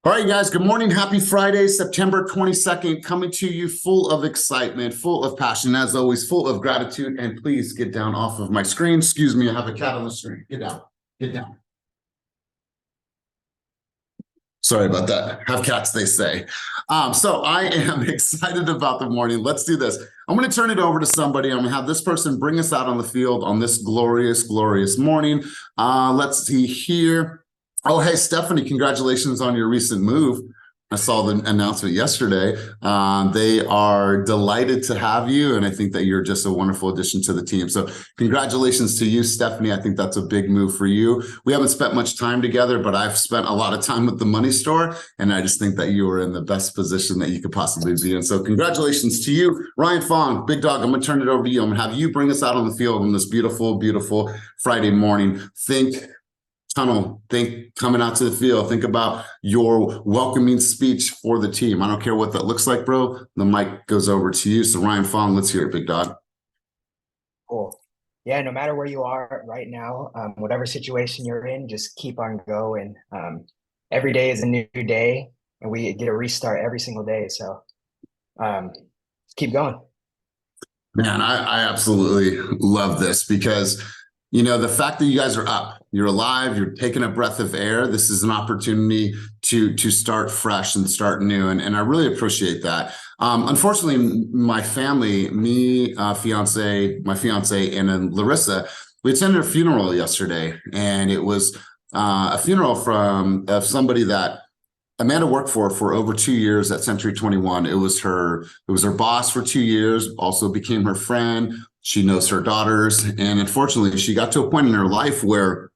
All right, guys, good morning. Happy Friday, September 22nd, coming to you full of excitement, full of passion, as always, full of gratitude. And please get down off of my screen. Excuse me, I have a cat on the screen. Get down, get down. Sorry about that. Have cats, they say. So I am excited about the morning. Let's do this. I'm going to turn it over to somebody. I'm going to have this person bring us out on the field on this glorious, glorious morning. Let's see here. Oh, hey, Stephanie, congratulations on your recent move. I saw the announcement yesterday. They are delighted to have you, and I think that you're just a wonderful addition to the team. So congratulations to you, Stephanie. I think that's a big move for you. We haven't spent much time together, but I've spent a lot of time with the Money Store, and I just think that you are in the best position that you could possibly be in. So congratulations to you. Ryan Fong, Big Dog, I'm going to turn it over to you. I'm going to have you bring us out on the field on this beautiful, beautiful Friday morning. Think coming out to the field. Think about your welcoming speech for the team. I don't care what that looks like, bro. The mic goes over to you. So Ryan Fong, let's hear it, Big Dog. Cool. Yeah, no matter where you are right now, whatever situation you're in, just keep on going. Every day is a new day, and we get a restart every single day. So keep going. Man, I absolutely love this because, the fact that you guys are up, you're alive, you're taking a breath of air. This is an opportunity to start fresh and start new. And I really appreciate that. Unfortunately, my family, my fiance, and then Larissa, we attended a funeral yesterday, and it was a funeral of somebody that Amanda worked for over 2 years at Century 21. It was her boss for 2 years, also became her friend. She knows her daughters. And unfortunately, she got to a point in her life where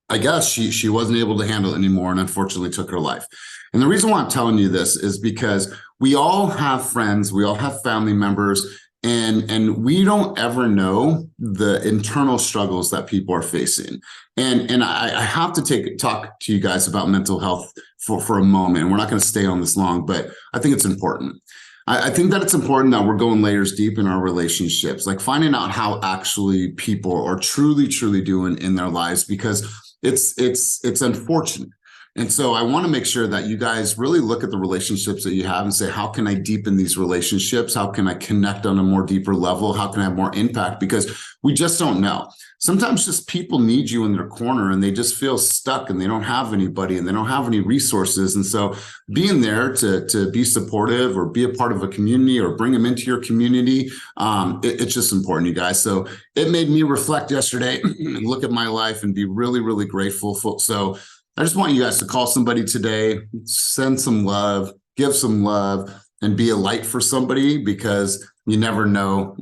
I guess she wasn't able to handle it anymore and unfortunately took her life. And the reason why I'm telling you this is because we all have friends, we all have family members, and we don't ever know the internal struggles that people are facing. And I have to talk to you guys about mental health for a moment. And we're not going to stay on this long, but I think it's important. I think that it's important that we're going layers deep in our relationships, like finding out how actually people are truly, truly doing in their lives, because it's unfortunate. And so I want to make sure that you guys really look at the relationships that you have and say, how can I deepen these relationships? How can I connect on a more deeper level? How can I have more impact? Because we just don't know. Sometimes just people need you in their corner and they just feel stuck and they don't have anybody and they don't have any resources. And so being there to be supportive or be a part of a community or bring them into your community, it's just important, you guys. So it made me reflect yesterday and look at my life and be really, really grateful. So I just want you guys to call somebody today, send some love, give some love, and be a light for somebody, because you never know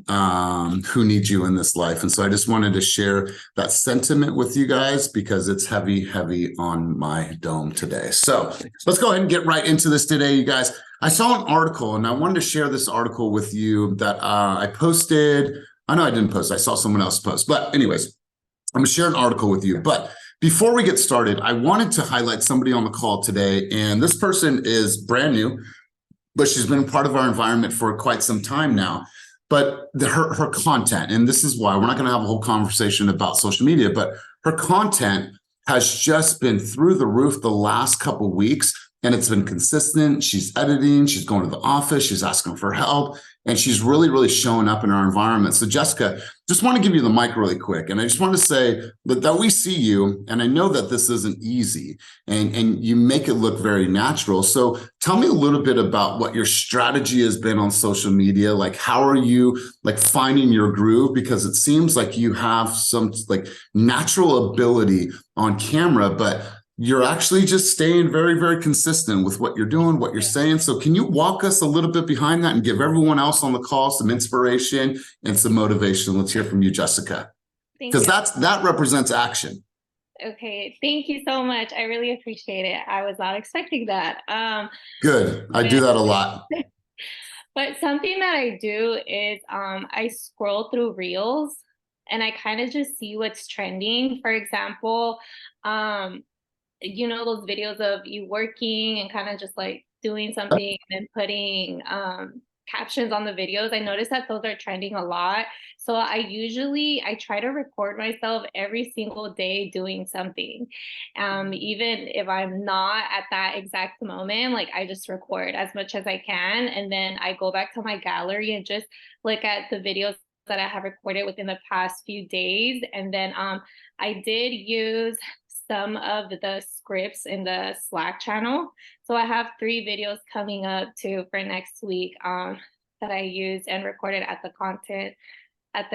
who needs you in this life. And so I just wanted to share that sentiment with you guys because it's heavy, heavy on my dome today. So let's go ahead and get right into this today, you guys. I saw an article and I wanted to share this article with you that I posted. I know I didn't post, I saw someone else post, but anyways, I'm gonna share an article with you. But before we get started, I wanted to highlight somebody on the call today, and this person is brand new, but she's been part of our environment for quite some time now. But her content, and this is why we're not going to have a whole conversation about social media, but her content has just been through the roof the last couple of weeks, and it's been consistent. She's editing, she's going to the office, she's asking for help, and she's really, really showing up in our environment. So Jessica, just want to give you the mic really quick. And I just want to say that we see you, and I know that this isn't easy, and you make it look very natural. So tell me a little bit about what your strategy has been on social media. Like, how are you finding your groove? Because it seems like you have some natural ability on camera, but you're actually just staying very, very consistent with what you're doing, what you're saying. So can you walk us a little bit behind that and give everyone else on the call some inspiration and some motivation? Let's hear from you, Jessica. Because that represents action. Okay, thank you so much. I really appreciate it. I was not expecting that. Good. I do that a lot. But something that I do is I scroll through reels and I kind of just see what's trending. For example, those videos of you working and kind of just like doing something and then putting captions on the videos, I noticed that those are trending a lot. So I try to record myself every single day doing something. Even if I'm not at that exact moment, like I just record as much as I can. And then I go back to my gallery and just look at the videos that I have recorded within the past few days. And then I did use some of the scripts in the Slack channel. So I have 3 videos coming up too for next week that I used and recorded at the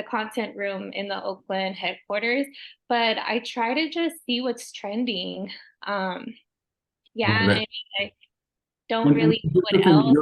content room in the Oakland headquarters. But I try to just see what's trending. Yeah, I mean, I don't really know what else.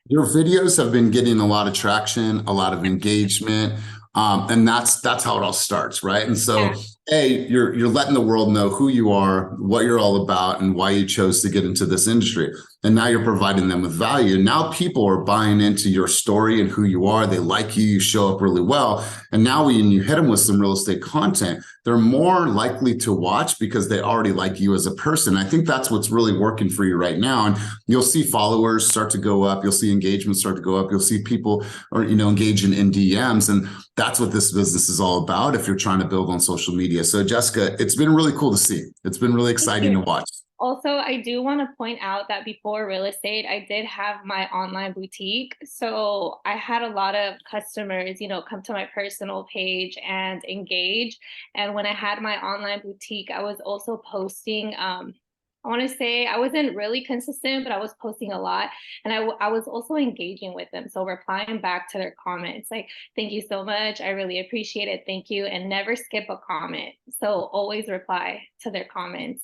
Your videos have been getting a lot of traction, a lot of engagement. And that's how it all starts, right? And so, you're letting the world know who you are, what you're all about, and why you chose to get into this industry. And now you're providing them with value. Now people are buying into your story and who you are. They like you. You show up really well. And now when you hit them with some real estate content, they're more likely to watch because they already like you as a person. I think that's what's really working for you right now. And you'll see followers start to go up. You'll see engagement start to go up. You'll see people engaging in DMs. And that's what this business is all about if you're trying to build on social media. So Jessica, it's been really cool to see. It's been really exciting to watch. Also, I do want to point out that before real estate, I did have my online boutique. So I had a lot of customers, come to my personal page and engage. And when I had my online boutique, I was also posting, I want to say I wasn't really consistent, but I was posting a lot. And I was also engaging with them. So replying back to their comments, like, thank you so much. I really appreciate it. Thank you. And never skip a comment. So always reply to their comments.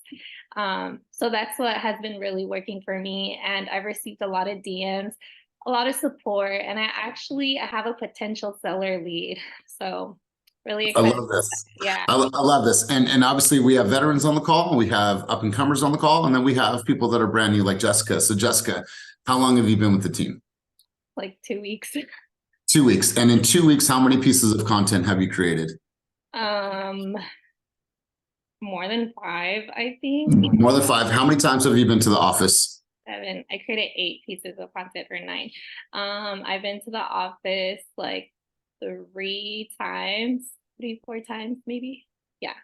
So that's what has been really working for me. And I've received a lot of DMs, a lot of support. And I have a potential seller lead. So really excited. I love this. Yeah. I love this. And obviously we have veterans on the call, we have up and comers on the call, and then we have people that are brand new like Jessica. So Jessica, how long have you been with the team? Like 2 weeks. 2 weeks. And in 2 weeks, how many pieces of content have you created? More than 5, I think. More than 5. How many times have you been to the office? 7. I created 8 pieces of content for 9. I've been to the office like 3 times, 4 times maybe.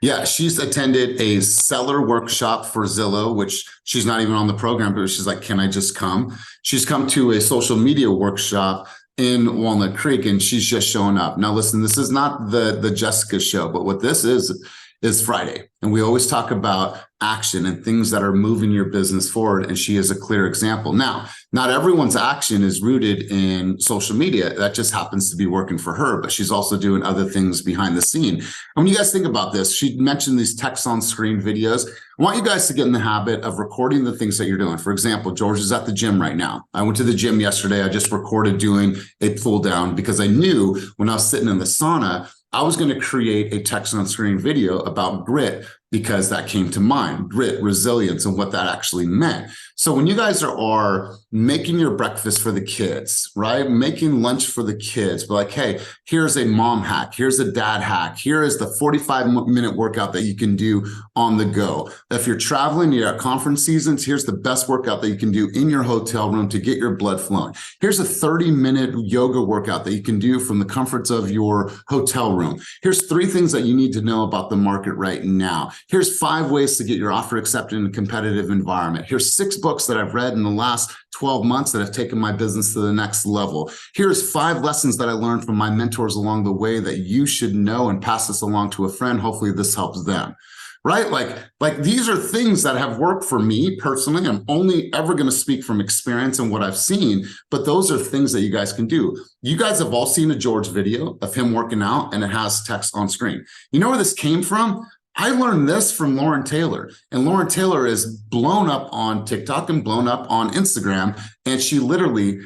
Yeah, she's attended a seller workshop for Zillow, which she's not even on the program, but she's like, can I just come? She's come to a social media workshop in Walnut Creek, and she's just showing up. Now, listen, this is not the Jessica show, but what this is Friday. And we always talk about action and things that are moving your business forward. And she is a clear example. Now, not everyone's action is rooted in social media. That just happens to be working for her, but she's also doing other things behind the scene. And when you guys think about this, she mentioned these text on screen videos. I want you guys to get in the habit of recording the things that you're doing. For example, George is at the gym right now. I went to the gym yesterday. I just recorded doing a pull down because I knew when I was sitting in the sauna, I was going to create a text on screen video about grit because that came to mind, grit, resilience, and what that actually meant. So when you guys are making your breakfast for the kids, right? Making lunch for the kids, but like, hey, here's a mom hack. Here's a dad hack. Here is the 45-minute workout that you can do on the go. If you're traveling, you're at conference seasons, here's the best workout that you can do in your hotel room to get your blood flowing. Here's a 30-minute yoga workout that you can do from the comforts of your hotel room. Here's 3 things that you need to know about the market right now. Here's 5 ways to get your offer accepted in a competitive environment. Here's 6 books that I've read in the last 12 months that have taken my business to the next level. Here's 5 lessons that I learned from my mentors along the way that you should know and pass this along to a friend. Hopefully this helps them. Right? Like these are things that have worked for me personally. I'm only ever going to speak from experience and what I've seen, but those are things that you guys can do. You guys have all seen a George video of him working out and it has text on screen. You know where this came from? I learned this from Lauren Taylor, and Lauren Taylor is blown up on TikTok and blown up on Instagram. And she literally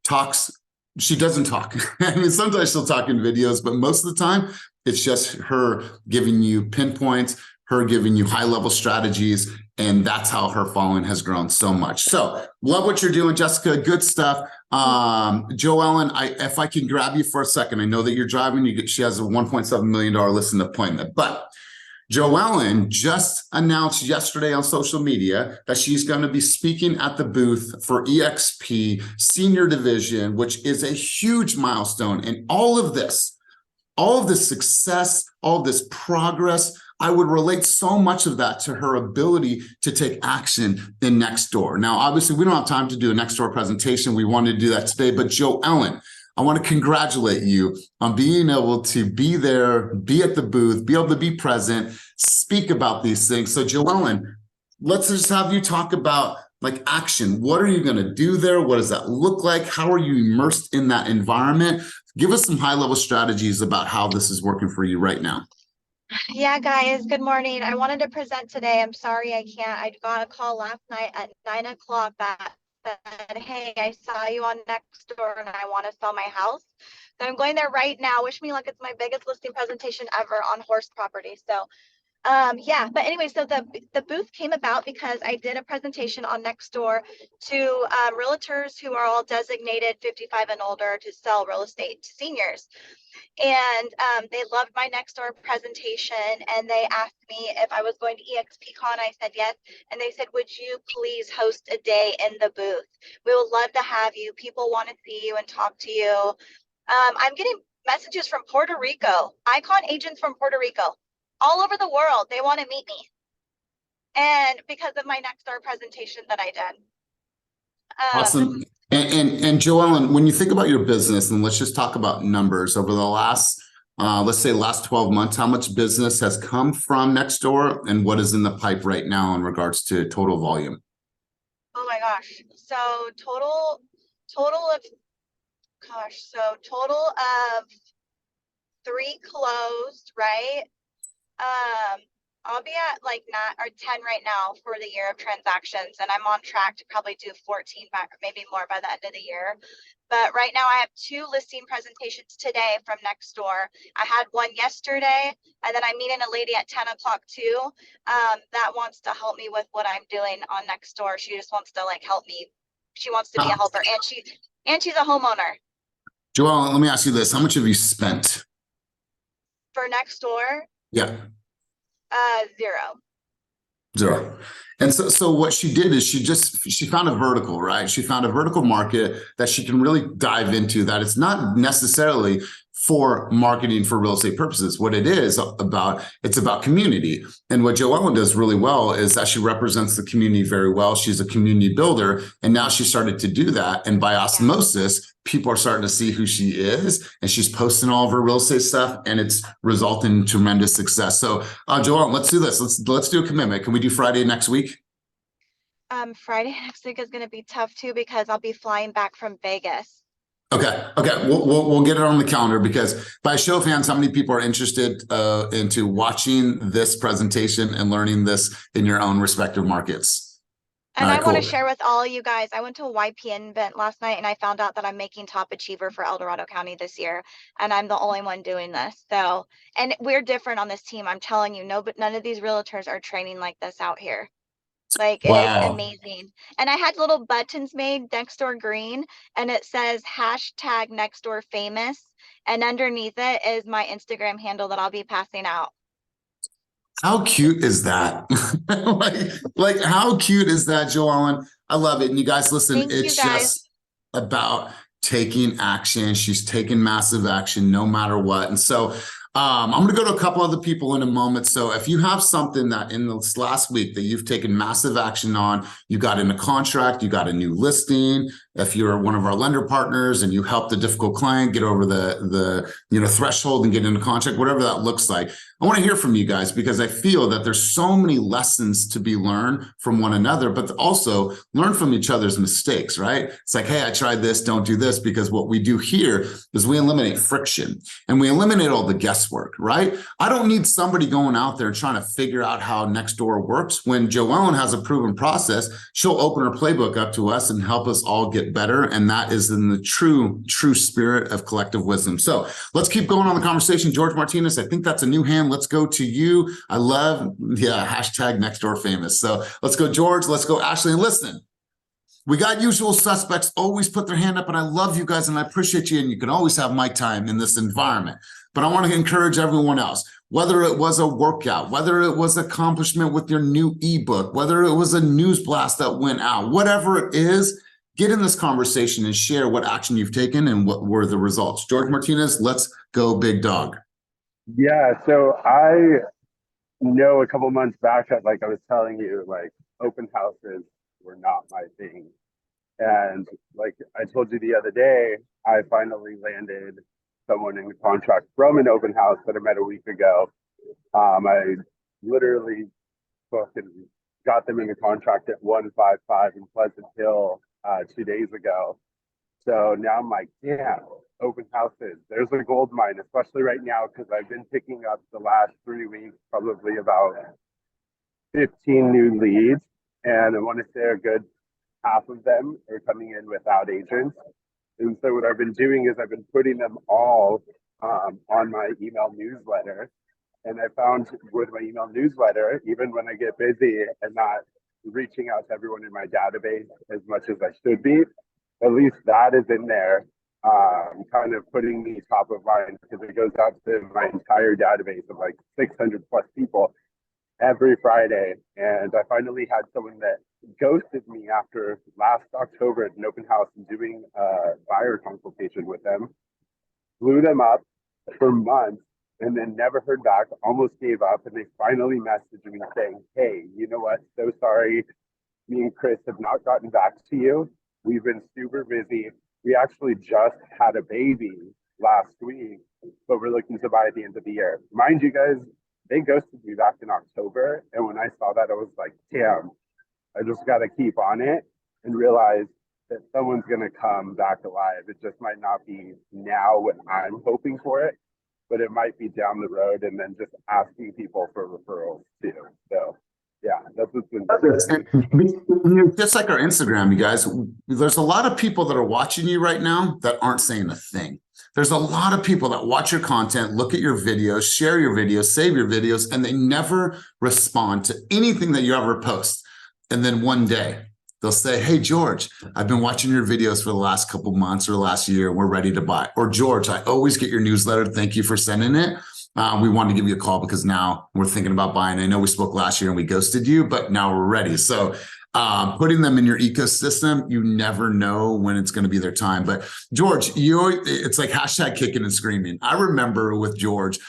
talks. She doesn't talk. I mean, sometimes she'll talk in videos, but most of the time it's just her giving you pinpoints, her giving you high-level strategies, and that's how her following has grown so much. So love what you're doing, Jessica. Good stuff. Joellen, if I can grab you for a second, I know that you're driving. She has a $1.7 million listing appointment, but Joellen just announced yesterday on social media that she's going to be speaking at the booth for EXP Senior Division, which is a huge milestone. And all of this success, all of this progress, I would relate so much of that to her ability to take action in Nextdoor. Now, obviously, we don't have time to do a Nextdoor presentation. We wanted to do that today, but Joellen, I want to congratulate you on being able to be there, be at the booth, be able to be present, speak about these things. So Joellen, let's just have you talk about like action. What are you going to do there? What does that look like? How are you immersed in that environment? Give us some high-level strategies about how this is working for you right now. Yeah, guys, good morning. I wanted to present today. I'm sorry I can't. I got a call last night at 9 o'clock that said, hey, I saw you on Nextdoor and I want to sell my house. So I'm going there right now. Wish me luck. It's my biggest listing presentation ever on horse property. So yeah, but anyway, so the booth came about because I did a presentation on Nextdoor to realtors who are all designated 55 and older to sell real estate to seniors. And they loved my Nextdoor presentation, and they asked me if I was going to EXPCon. I said yes, and they said, would you please host a day in the booth? We would love to have you. People want to see you and talk to you. I'm getting messages from Puerto Rico, icon agents from Puerto Rico, all over the world. They want to meet me, and because of my Nextdoor presentation that I did. Awesome. And Joellen, when you think about your business, and let's just talk about numbers over the last, let's say last 12 months, how much business has come from Nextdoor and what is in the pipe right now in regards to total volume? Oh my gosh. So total of 3 closed, right? I'll be at like 9 or 10 right now for the year of transactions, and I'm on track to probably do 14, maybe more by the end of the year. But right now I have 2 listing presentations today from Nextdoor. I had one yesterday, and then I'm meeting a lady at 10 o'clock too, that wants to help me with what I'm doing on Nextdoor. She just wants to like help me. She wants to be a helper, and she's a homeowner. Joellen, let me ask you this. How much have you spent? For Nextdoor? Yeah. 0. And so what she did is she found a vertical, right? She found a vertical market that she can really dive into, that it's not necessarily for marketing for real estate purposes. What it is about, it's about community. And what Joellen does really well is that she represents the community very well. She's a community builder, and now she started to do that. And by osmosis, people are starting to see who she is, and she's posting all of her real estate stuff, and it's resulting in tremendous success. So Joellen, let's do this. Let's do a commitment. Can we do Friday next week? Friday next week is going to be tough too, because I'll be flying back from Vegas. Okay. We'll get it on the calendar, because by show of hands, how many people are interested into watching this presentation and learning this in your own respective markets? And I want to share with all you guys, I went to a YPN event last night and I found out that I'm making top achiever for El Dorado County this year. And I'm the only one doing this. So, and we're different on this team. I'm telling you, but none of these realtors are training like this out here. Like, it is amazing. And I had little buttons made, Nextdoor green, and it says hashtag Nextdoor famous. And underneath it is my Instagram handle that I'll be passing out. How cute is that? like how cute is that, Joellen? I love it. And you guys, listen, it's just about taking action. She's taking massive action no matter what. And so I'm going to go to a couple other people in a moment. So if you have something that in this last week that you've taken massive action on, you got in a contract, you got a new listing, if you're one of our lender partners and you helped a difficult client get over the threshold and get into contract, whatever that looks like, I want to hear from you guys, because I feel that there's so many lessons to be learned from one another, but also learn from each other's mistakes, right? It's like, hey, I tried this, don't do this, because what we do here is we eliminate friction and we eliminate all the guesswork, right? I don't need somebody going out there trying to figure out how Nextdoor works. When Joellen has a proven process, she'll open her playbook up to us and help us all get better. And that is in the true spirit of collective wisdom. So let's keep going on the conversation. George Martinez, I think that's a new hand. Let's go to you. I love, hashtag Nextdoor famous. So let's go, George. Let's go, Ashley. And listen, we got usual suspects always put their hand up, and I love you guys and I appreciate you. And you can always have mic time in this environment. but I want to encourage everyone else, whether it was a workout, whether it was accomplishment with your new ebook, whether it was a news blast that went out, whatever it is, get in this conversation and share what action you've taken and what were the results. George Martinez, let's go big dog. Yeah, so I know a couple months back, like I was telling you, like open houses were not my thing. And like I told you the other day, I finally landed someone in contract from an open house that I met a week ago. I literally fucking got them in the contract at 155 in Pleasant Hill 2 days ago. So now I'm like, damn, open houses. There's a gold mine, especially right now, because I've been picking up the last 3 weeks, probably about 15 new leads. And I want to say a good half of them are coming in without agents. And so what I've been doing is I've been putting them all on my email newsletter. And I found with my email newsletter, even when I get busy and not reaching out to everyone in my database as much as I should be, at least that is in there, kind of putting me top of mind, because it goes out to my entire database of like 600 plus people every Friday. And I finally had someone that ghosted me after last October at an open house and doing a buyer consultation with them, blew them up for months, and then never heard back, almost gave up. And they finally messaged me saying, hey, you know what? So sorry. Me and Chris have not gotten back to you. We've been super busy. We actually just had a baby last week, but we're looking to buy at the end of the year. Mind you guys, they ghosted me back in October. And when I saw that, I was like, damn, I just got to keep on it and realize that someone's going to come back alive. It just might not be now when I'm hoping for it, but it might be down the road, and then just asking people for referrals too. So yeah, that's what's been just like our Instagram, you guys, there's a lot of people that are watching you right now that aren't saying a thing. There's a lot of people that watch your content, look at your videos, share your videos, save your videos, and they never respond to anything that you ever post. And then one day they'll say, hey, George, I've been watching your videos for the last couple months or the last year. We're ready to buy. Or George, I always get your newsletter. Thank you for sending it. We wanted to give you a call because now we're thinking about buying. I know we spoke last year and we ghosted you, but now we're ready. So putting them in your ecosystem, you never know when it's going to be their time. But George, it's like hashtag kicking and screaming. I remember with George,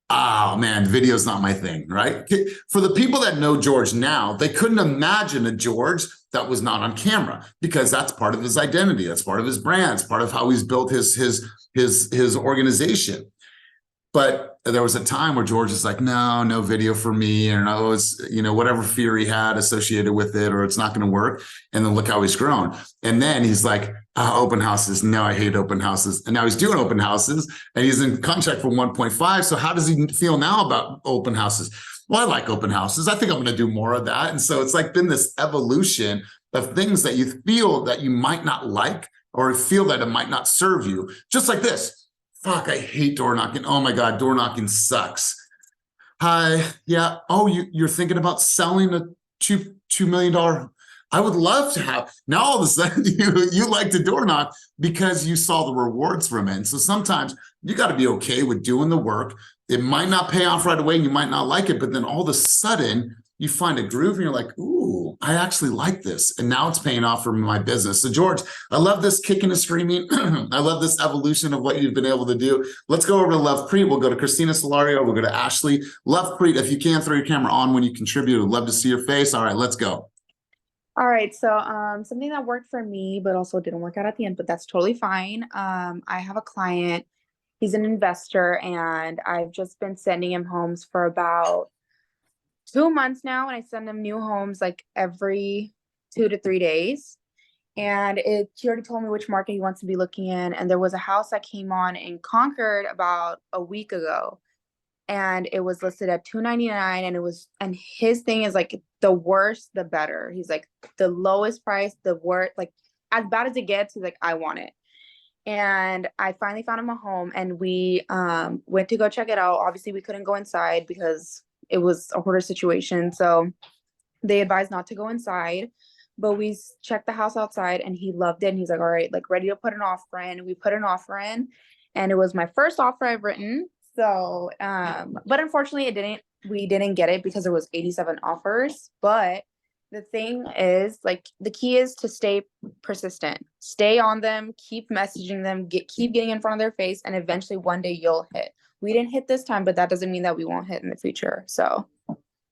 oh man, video's not my thing, right? For the people that know George now, they couldn't imagine a George that was not on camera, because that's part of his identity. That's part of his brand. It's part of how he's built his organization. But there was a time where George is like, no video for me. And I was, whatever fear he had associated with it, or it's not going to work. And then look how he's grown. And then he's like, open houses. No, I hate open houses. And now he's doing open houses and he's in contract for 1.5. So how does he feel now about open houses? Well, I like open houses. I think I'm going to do more of that. And so it's like been this evolution of things that you feel that you might not like, or feel that it might not serve you. Just like this. Fuck, I hate door knocking. Oh my God, door knocking sucks. Hi, yeah. Oh, you're thinking about selling a $2 million. I would love to have. Now all of a sudden you like to door knock because you saw the rewards from it. And so sometimes you got to be okay with doing the work. It might not pay off right away and you might not like it, but then all of a sudden you find a groove and you're like, ooh, I actually like this. And now it's paying off for my business. So George, I love this kicking and screaming. I love this evolution of what you've been able to do. Let's go over to Love Preet. We'll go to Christina Solario. We'll go to Ashley. Love Preet, if you can throw your camera on when you contribute, I'd love to see your face. All right, let's go. All right, so something that worked for me, but also didn't work out at the end, but that's totally fine. I have a client, he's an investor, and I've just been sending him homes for about 2 months now, and I send him new homes like every 2 to 3 days. And he already told me which market he wants to be looking in. And there was a house that came on in Concord about a week ago, and it was listed at $299. And his thing is like, the worse, the better. He's like, the lowest price, the worst, like as bad as it gets. He's like, I want it. And I finally found him a home, and we went to go check it out. Obviously, we couldn't go inside because it was a hoarder situation. So they advised not to go inside, but we checked the house outside and he loved it. And he's like, all right, like ready to put an offer in. We put an offer in, and it was my first offer I've written So, but unfortunately we didn't get it because there was 87 offers. But the thing is, like, the key is to stay persistent, stay on them, keep messaging them, keep getting in front of their face, and eventually one day you'll hit. We didn't hit this time, but that doesn't mean that we won't hit in the future. So,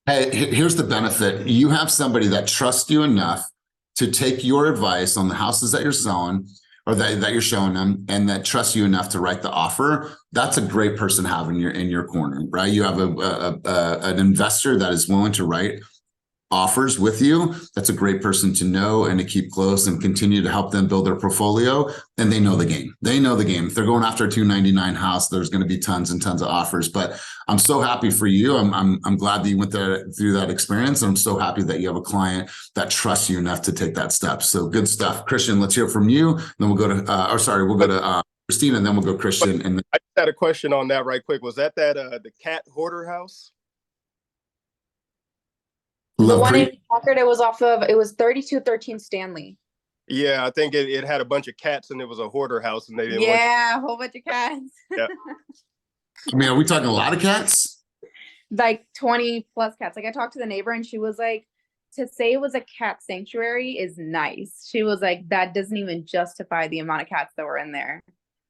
hey, here's the benefit. You have somebody that trusts you enough to take your advice on the houses that you're selling or that you're showing them, and that trusts you enough to write the offer. That's a great person to have in your corner, right? You have an investor that is willing to write offers with you. That's a great person to know and to keep close and continue to help them build their portfolio. And they know the game. They know the game. If they're going after a 299 house, there's going to be tons and tons of offers. But I'm so happy for you. I'm glad that you went through that experience. And I'm so happy that you have a client that trusts you enough to take that step. So good stuff. Christian, let's hear from you. Then we'll go to Christina, and then we'll go Christian. And I just had a question on that right quick. Was that the cat hoarder house? the one in Packard, it was 3213 Stanley. Yeah, I think it had a bunch of cats and it was a hoarder house and they didn't want a whole bunch of cats. Yeah. I mean, are we talking a lot of cats? Like 20 plus cats. Like, I talked to the neighbor and she was like, to say it was a cat sanctuary is nice. She was like, that doesn't even justify the amount of cats that were in there.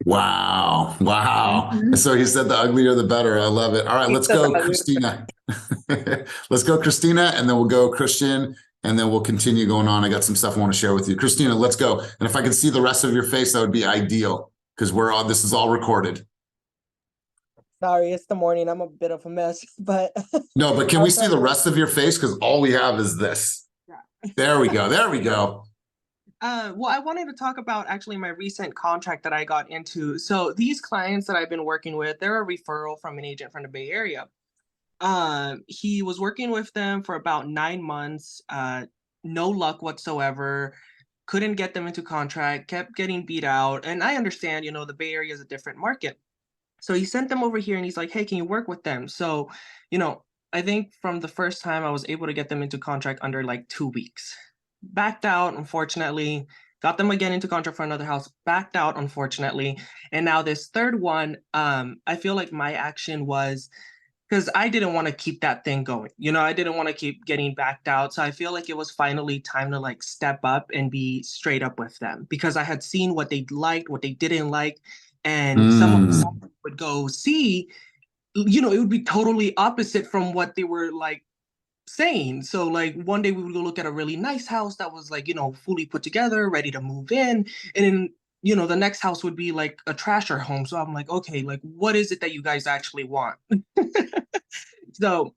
Wow. Mm-hmm. So he said the uglier the better. I love it. All right, let's go, Christina. Let's go, Christina, and then we'll go Christian, and then we'll continue going on. I got some stuff I want to share with you. Christina, let's go. And if I could see the rest of your face, that would be ideal, because this is all recorded. Sorry, it's the morning. I'm a bit of a mess, but no, but can we see the rest of your face? Because all we have is this. Yeah. There we go. Well, I wanted to talk about actually my recent contract that I got into. So these clients that I've been working with, they're a referral from an agent from the Bay Area. He was working with them for about 9 months, no luck whatsoever, couldn't get them into contract, kept getting beat out. And I understand, the Bay Area is a different market. So he sent them over here and he's like, hey, can you work with them? So, I think from the first time I was able to get them into contract under like 2 weeks. Backed out, unfortunately, got them again into contract for another house, backed out, unfortunately. And now this third one, I feel like my action was, because I didn't want to keep that thing going. I didn't want to keep getting backed out. So I feel like it was finally time to like step up and be straight up with them, because I had seen what they liked, what they didn't like. And some of them would go see, it would be totally opposite from what they were like saying. So like one day we would go look at a really nice house that was like, fully put together, ready to move in. And then, the next house would be like a trasher home. So I'm like, okay, like what is it that you guys actually want? So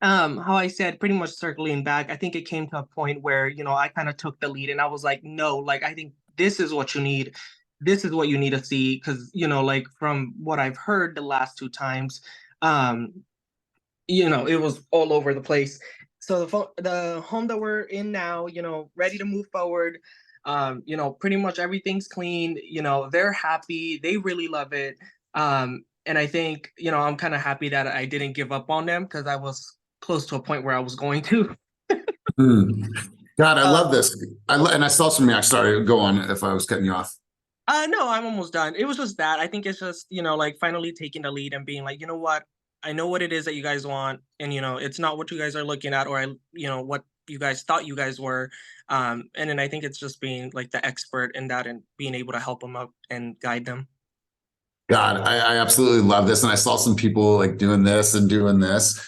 how I said, pretty much circling back, I think it came to a point where, I kind of took the lead and I was like, no, like, I think this is what you need. This is what you need to see. Cause, like from what I've heard the last 2 times, it was all over the place. So the home that we're in now, ready to move forward, pretty much everything's clean, they're happy, they really love it. And I think, I'm kind of happy that I didn't give up on them, because I was close to a point where I was going to. God, I love this. And I saw some reaction. Sorry, go on if I was cutting you off. No, I'm almost done. It was just that. I think it's just, like finally taking the lead and being like, you know what? I know what it is that you guys want. And, it's not what you guys are looking at, or, what you guys thought you guys were. And then I think it's just being like the expert in that and being able to help them out and guide them. God, I absolutely love this. And I saw some people like doing this and doing this.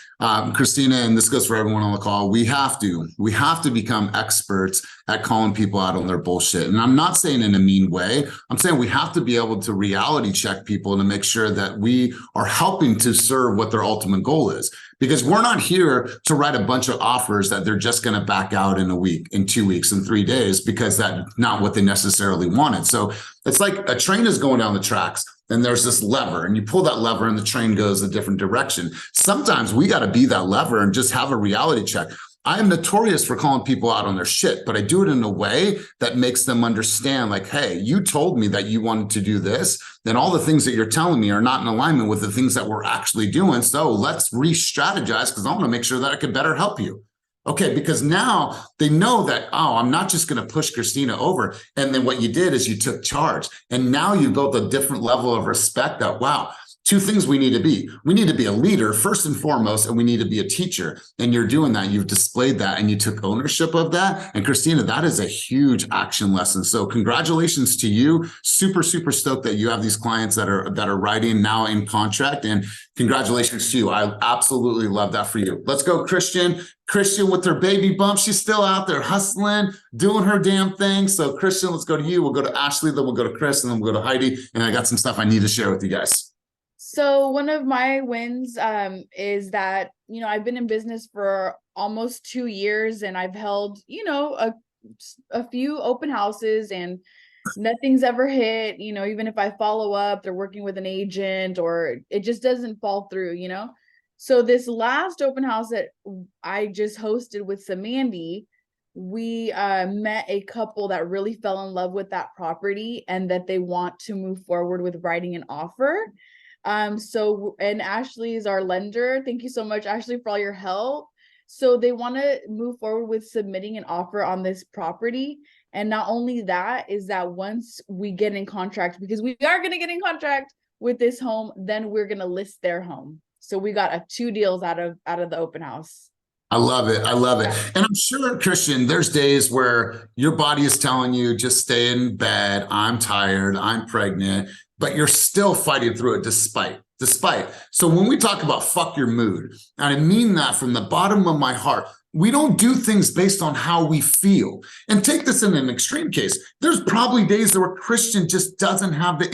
Christina, and this goes for everyone on the call, we have to become experts at calling people out on their bullshit. And I'm not saying in a mean way. I'm saying we have to be able to reality check people to make sure that we are helping to serve what their ultimate goal is. Because we're not here to write a bunch of offers that they're just going to back out in a week, in 2 weeks, in 3 days, because that's not what they necessarily wanted. So it's like a train is going down the tracks and there's this lever, and you pull that lever and the train goes a different direction. Sometimes we got to be that lever and just have a reality check. I am notorious for calling people out on their shit, but I do it in a way that makes them understand, like, hey, you told me that you wanted to do this, then all the things that you're telling me are not in alignment with the things that we're actually doing. So let's re-strategize, because I want to make sure that I could better help you. Okay, because now they know that, oh, I'm not just going to push Christina over. And then what you did is you took charge. And now you built a different level of respect that, wow, two things we need to be. We need to be a leader first and foremost, and we need to be a teacher. And you're doing that. You've displayed that and you took ownership of that. And Christina, that is a huge action lesson. So congratulations to you. Super, super stoked that you have these clients that are writing now in contract, and congratulations to you. I absolutely love that for you. Let's go, Christian. Christian with her baby bump. She's still out there hustling, doing her damn thing. So Christian, let's go to you. We'll go to Ashley, then we'll go to Chris, and then we'll go to Heidi. And I got some stuff I need to share with you guys. So one of my wins is that, I've been in business for almost 2 years, and I've held, a few open houses, and nothing's ever hit, even if I follow up, they're working with an agent, or it just doesn't fall through, So this last open house that I just hosted with Samandy, we met a couple that really fell in love with that property and that they want to move forward with writing an offer. And Ashley is our lender. Thank you so much, Ashley, for all your help. So they want to move forward with submitting an offer on this property. And not only that, is that once we get in contract, because we are going to get in contract with this home, then we're going to list their home. So we got 2 deals out of the open house. I love it. I love it. And I'm sure, Christian, there's days where your body is telling you, just stay in bed. I'm tired. I'm pregnant, but you're still fighting through it despite. So when we talk about fuck your mood, and I mean that from the bottom of my heart, we don't do things based on how we feel. And take this in an extreme case. There's probably days where Christian just doesn't have the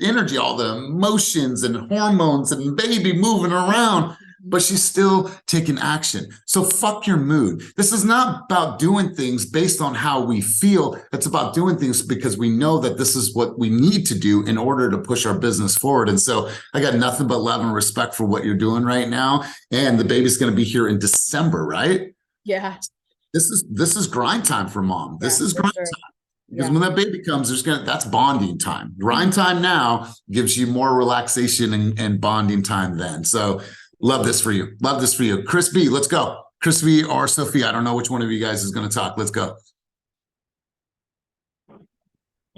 energy, all the emotions and hormones and baby moving around, but she's still taking action. So fuck your mood. This is not about doing things based on how we feel. It's about doing things because we know that this is what we need to do in order to push our business forward. And so I got nothing but love and respect for what you're doing right now. And the baby's going to be here in December, right? Yeah. This is grind time for mom. This is grind time. Because Yeah. when that baby comes, that's bonding time. Grind time now gives you more relaxation and bonding time then. So love this for you. Love this for you. Chris B, let's go. Chris B or Sophia. I don't know which one of you guys is going to talk. Let's go.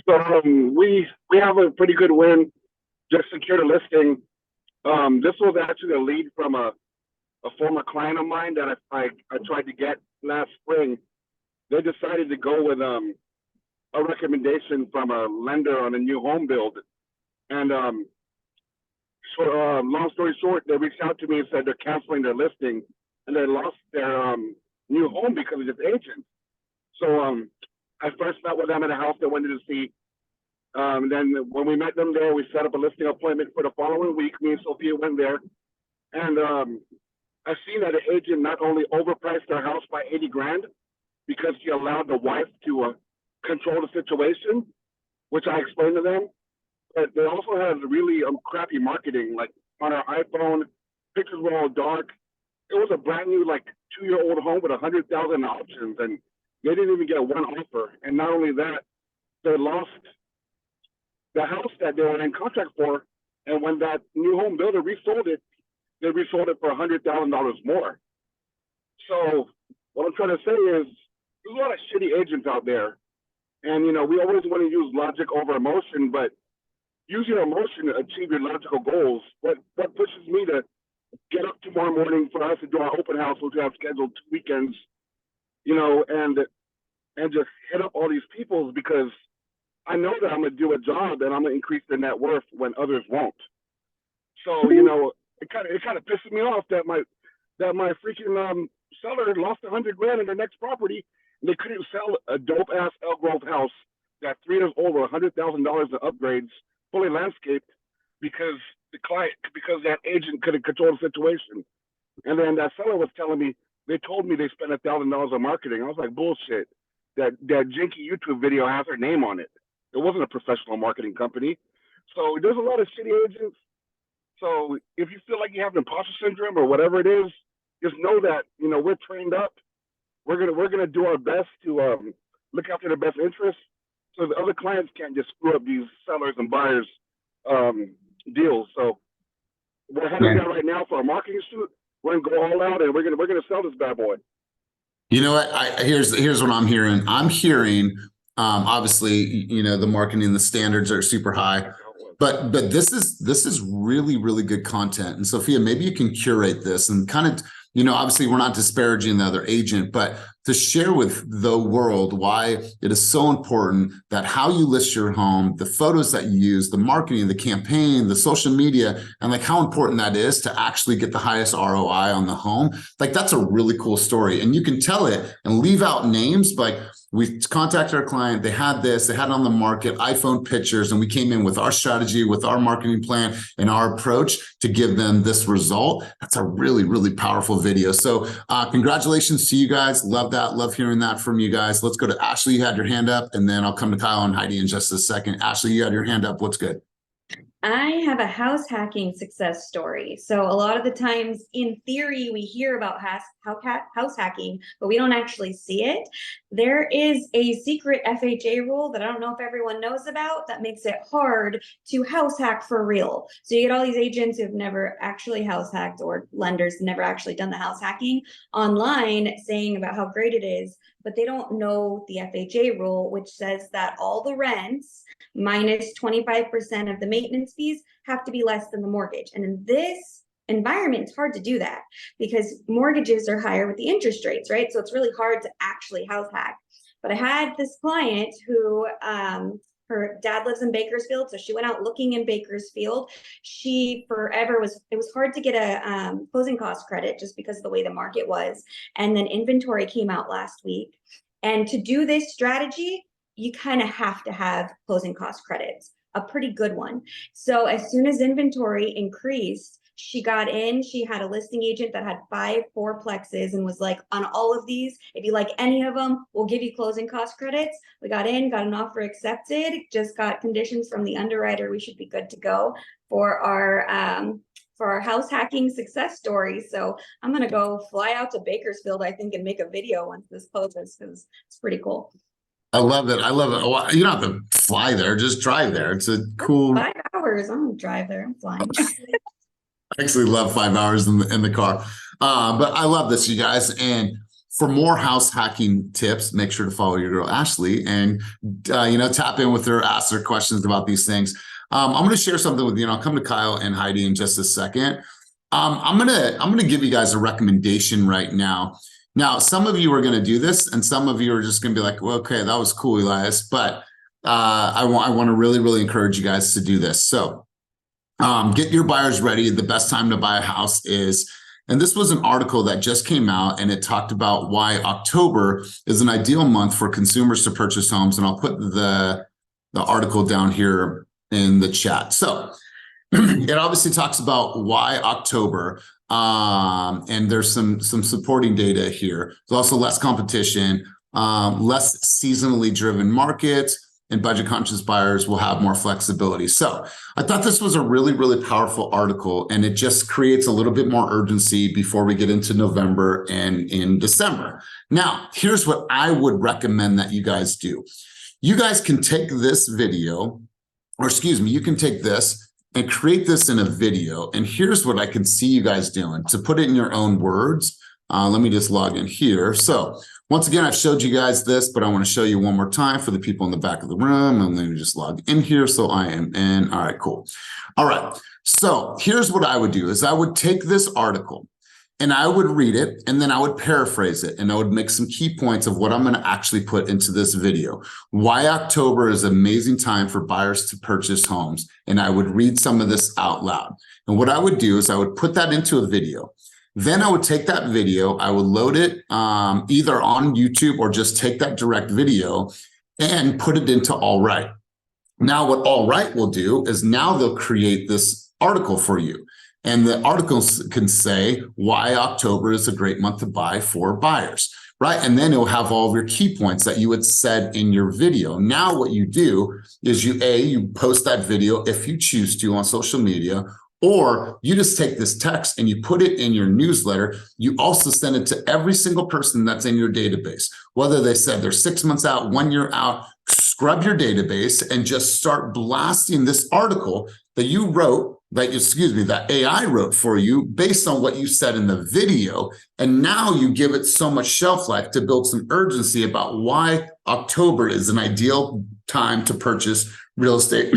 So we have a pretty good win. Just secured a listing. This was actually a lead from a former client of mine that I tried to get last spring. They decided to go with a recommendation from a lender on a new home build. And long story short, they reached out to me and said they're canceling their listing and they lost their new home because of this agent. So I first met with them at a house they wanted to see. Then when we met them there, we set up a listing appointment for the following week. Me and Sophia went there. And I've seen that the agent not only overpriced their house by 80 grand because she allowed the wife to control the situation, which I explained to them, but they also had really crappy marketing. Like on our iPhone, pictures were all dark. It was a brand new, 2-year-old home with 100,000 options, and they didn't even get one offer. And not only that, they lost the house that they were in contract for, and when that new home builder resold it, they resold it for $100,000 more. So what I'm trying to say is there's a lot of shitty agents out there. And, we always want to use logic over emotion, but use your emotion to achieve your logical goals. What pushes me to get up tomorrow morning for us to do our open house, which we have scheduled 2 weekends, and just hit up all these people, because I know that I'm going to do a job and I'm going to increase their net worth when others won't. So, it kind of pisses me off that my freaking seller lost 100 grand in their next property, and they couldn't sell a dope ass Elk Grove house that's 3 years old with $100,000 in upgrades, fully landscaped, because that agent couldn't control the situation. And then that seller was telling me, they told me they spent $1,000 on marketing. I was like, bullshit. That janky YouTube video has her name on it. It wasn't a professional marketing company. So there's a lot of shitty agents. So if you feel like you have imposter syndrome or whatever it is, just know that, we're trained up. We're gonna do our best to look after their best interests, so the other clients can't just screw up these sellers and buyers deals. So we're heading down right now for a marketing shoot. We're gonna go all out, and we're gonna sell this bad boy. You know what? Here's what I'm hearing. I'm hearing, obviously, the marketing, the standards are super high. But this is really, really good content. And Sophia, maybe you can curate this and kind of, you know, obviously we're not disparaging the other agent, but to share with the world why it is so important that how you list your home, the photos that you use, the marketing, the campaign, the social media, and like how important that is to actually get the highest ROI on the home. Like that's a really cool story. And you can tell it and leave out names, but we contacted our client, they had this, they had it on the market, iPhone pictures, and we came in with our strategy, with our marketing plan and our approach to give them this result. That's a really, really powerful video. So congratulations to you guys. Love that. Love hearing that from you guys. Let's go to Ashley. You had your hand up, and then I'll come to Kyle and Heidi in just a second. Ashley, you had your hand up. What's good? I have a house hacking success story. So a lot of the times in theory, we hear about house hacking, but we don't actually see it. There is a secret FHA rule that I don't know if everyone knows about that makes it hard to house hack for real. So you get all these agents who've never actually house hacked, or lenders never actually done the house hacking online saying about how great it is, but they don't know the FHA rule, which says that all the rents minus 25% of the maintenance fees have to be less than the mortgage. And in this environment, it's hard to do that because mortgages are higher with the interest rates, right? So it's really hard to actually house hack. But I had this client who, her dad lives in Bakersfield, so she went out looking in Bakersfield. She forever it was hard to get a closing cost credit just because of the way the market was. And then inventory came out last week. And to do this strategy, you kind of have to have closing cost credits, a pretty good one. So as soon as inventory increased, she got in, she had a listing agent that had 5 fourplexes and was like, on all of these, if you like any of them, we'll give you closing cost credits. We got in, got an offer accepted, just got conditions from the underwriter. We should be good to go for our house hacking success story. So I'm going to go fly out to Bakersfield, I think, and make a video once this closes because it's pretty cool. I love it. I love it. Well, you don't have to fly there, just drive there. It's a cool 5 hours. I'm gonna drive there. I'm flying. I actually love 5 hours in the car. But I love this, you guys. And for more house hacking tips, make sure to follow your girl Ashley and tap in with her, ask her questions about these things. I'm going to share something with you, and I'll come to Kyle and Heidi in just a second. I'm gonna give you guys a recommendation right now. Now, some of you are going to do this, and some of you are just going to be like, well, okay, that was cool, Elias. But I want to really, really encourage you guys to do this. So get your buyers ready. The best time to buy a house is, and this was an article that just came out, and it talked about why October is an ideal month for consumers to purchase homes. And I'll put the article down here in the chat. So it obviously talks about why October, and there's some supporting data here. There's also less competition, less seasonally driven markets, and budget conscious buyers will have more flexibility. So I thought this was a really, really powerful article, and it just creates a little bit more urgency before we get into November and in December. Now, here's what I would recommend that you guys do. You guys can take this video, or excuse me, you can take this and create this in a video. And here's what I can see you guys doing. To put it in your own words, let me just log in here. So once again, I've showed you guys this, but I want to show you one more time for the people in the back of the room. And let me just log in here. So I am in. All right, cool. All right. So here's what I would do is I would take this article and I would read it, and then I would paraphrase it, and I would make some key points of what I'm going to actually put into this video. Why October is an amazing time for buyers to purchase homes. And I would read some of this out loud. And what I would do is I would put that into a video. Then I would take that video, I would load it either on YouTube or just take that direct video and put it into All Right. Now, what All Right will do is now they'll create this article for you. And the articles can say why October is a great month to buy for buyers, right? And then it'll have all of your key points that you had said in your video. Now what you do is you post that video if you choose to on social media, or you just take this text and you put it in your newsletter. You also send it to every single person that's in your database, whether they said they're 6 months out, 1 year out. Scrub your database and just start blasting this article that you wrote, that AI wrote for you based on what you said in the video. And now you give it so much shelf life to build some urgency about why October is an ideal time to purchase real estate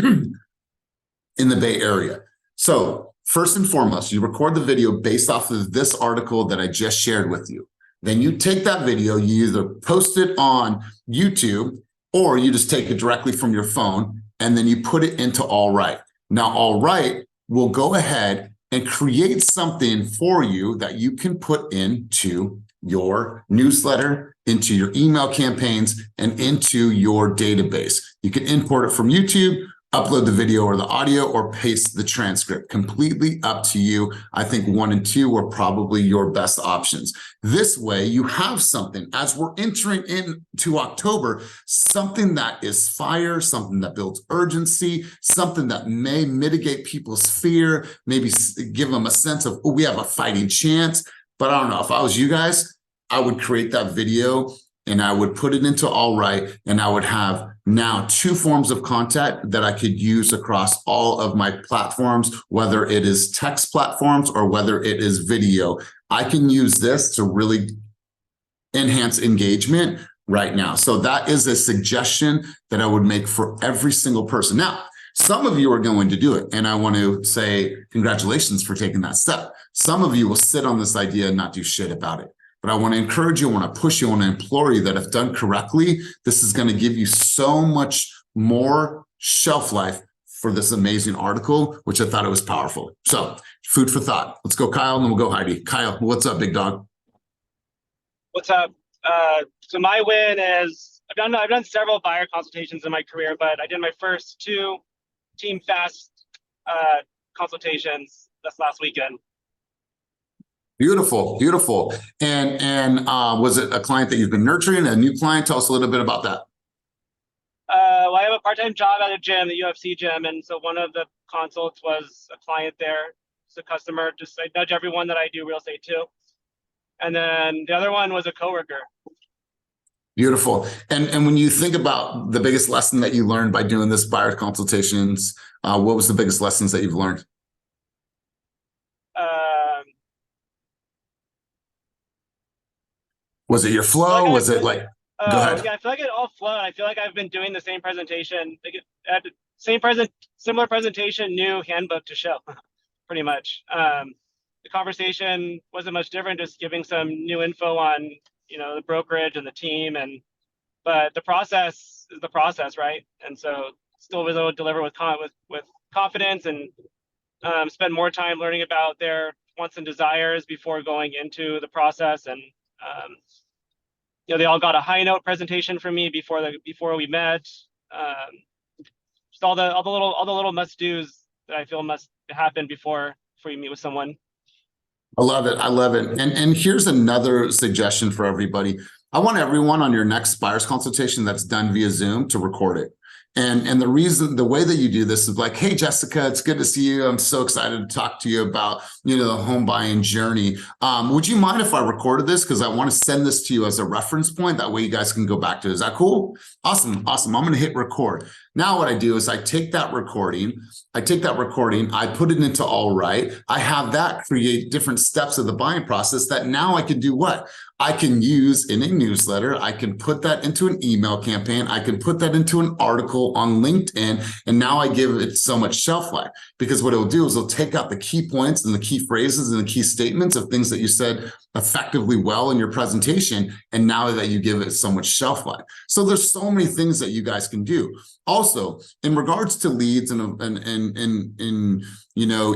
in the Bay Area. So first and foremost, you record the video based off of this article that I just shared with you. Then you take that video, you either post it on YouTube or you just take it directly from your phone and then you put it into All Right. Now, All Right will go ahead and create something for you that you can put into your newsletter, into your email campaigns, and into your database. You can import it from YouTube, upload the video or the audio, or paste the transcript. Completely up to you. I think 1 and 2 are probably your best options. This way you have something as we're entering into October, something that is fire, something that builds urgency, something that may mitigate people's fear, maybe give them a sense of, oh, we have a fighting chance. But I don't know, if I was you guys, I would create that video and I would put it into All Right, and I would have now 2 forms of content that I could use across all of my platforms, whether it is text platforms or whether it is video. I can use this to really enhance engagement right now. So that is a suggestion that I would make for every single person. Now, some of you are going to do it, and I want to say congratulations for taking that step. Some of you will sit on this idea and not do shit about it. But I want to encourage you, I want to push you, I want to implore you that if done correctly, this is going to give you so much more shelf life for this amazing article, which I thought it was powerful. So food for thought. Let's go Kyle, and then we'll go Heidi. Kyle, what's up, big dog? What's up? So my win is I've done several buyer consultations in my career, but I did my first 2 Team Fast consultations this last weekend. Beautiful, beautiful. And was it a client that you've been nurturing, a new client? Tell us a little bit about that. Well, I have a part-time job at a gym, the UFC gym, and so one of the consults was a client there. It's a customer. Just I nudge everyone that I do real estate to. And then the other one was a coworker. Beautiful. And when you think about the biggest lesson that you learned by doing this buyer consultations, what was the biggest lessons that you've learned? Was it your flow? Like was it like, go ahead. Yeah, I feel like it all flowed. I feel like I've been doing the same presentation, similar presentation, new handbook to show, pretty much. The conversation wasn't much different, just giving some new info on, the brokerage and the team, but the process is the process, right? And so still was able to deliver with confidence and spend more time learning about their wants and desires before going into the process. And they all got a high note presentation from me before we met. Just all the little must-dos that I feel must happen before you meet with someone. I love it. I love it. And here's another suggestion for everybody. I want everyone on your next buyer's consultation that's done via Zoom to record it. And the way that you do this is like, hey, Jessica, it's good to see you. I'm so excited to talk to you about, the home buying journey. Would you mind if I recorded this? Because I want to send this to you as a reference point. That way you guys can go back to it. Is that cool? Awesome. Awesome. I'm going to hit record. Now what I do is I take that recording, I put it into All Right. I have that create different steps of the buying process that now I can do what? I can use in a newsletter. I can put that into an email campaign. I can put that into an article on LinkedIn. And now I give it so much shelf life, because what it'll do is it'll take out the key points and the key phrases and the key statements of things that you said effectively well in your presentation. And now that you give it so much shelf life. So there's so many things that you guys can do. Also, in regards to leads and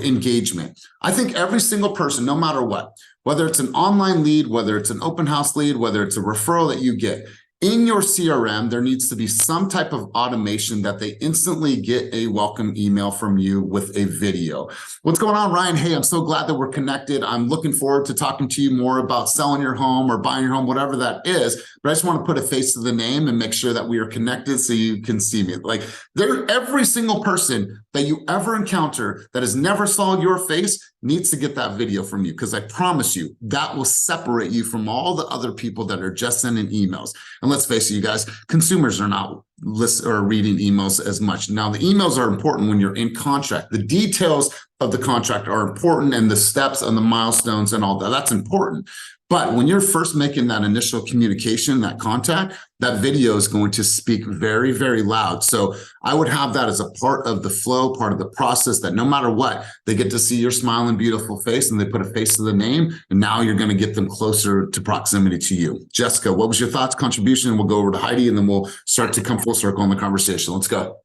engagement, I think every single person, no matter what, whether it's an online lead, whether it's an open house lead, whether it's a referral that you get, in your CRM, there needs to be some type of automation that they instantly get a welcome email from you with a video. What's going on, Ryan? Hey, I'm so glad that we're connected. I'm looking forward to talking to you more about selling your home or buying your home, whatever that is. But I just want to put a face to the name and make sure that we are connected so you can see me. Like every single person that you ever encounter that has never saw your face needs to get that video from you, because I promise you that will separate you from all the other people that are just sending emails. And let's face it, you guys, consumers are not reading emails as much. Now, the emails are important when you're in contract. The details of the contract are important, and the steps and the milestones and all that, that's important. But when you're first making that initial communication, that contact, that video is going to speak very, very loud. So I would have that as a part of the flow, part of the process, that no matter what, they get to see your smiling, beautiful face, and they put a face to the name. And now you're going to get them closer to proximity to you. Jessica, what was your thoughts, contribution? We'll go over to Heidi, and then we'll start to come full circle in the conversation. Let's go.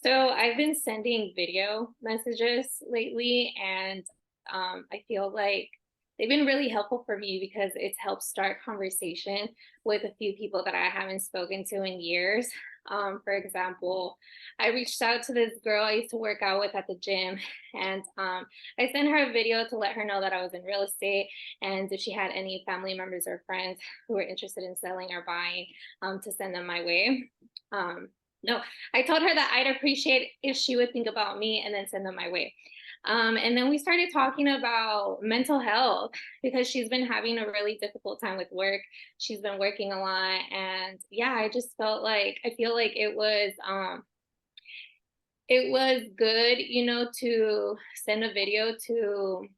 So I've been sending video messages lately, and I feel like they've been really helpful for me because it's helped start conversation with a few people that I haven't spoken to in years. For example, I reached out to this girl I used to work out with at the gym, and I sent her a video to let her know that I was in real estate, and if she had any family members or friends who were interested in selling or buying, to send them my way. No, I told her that I'd appreciate if she would think about me and then send them my way. And then we started talking about mental health because she's been having a really difficult time with work. She's been working a lot. And yeah, I just felt like, I feel like it was good, you know, to send a video to,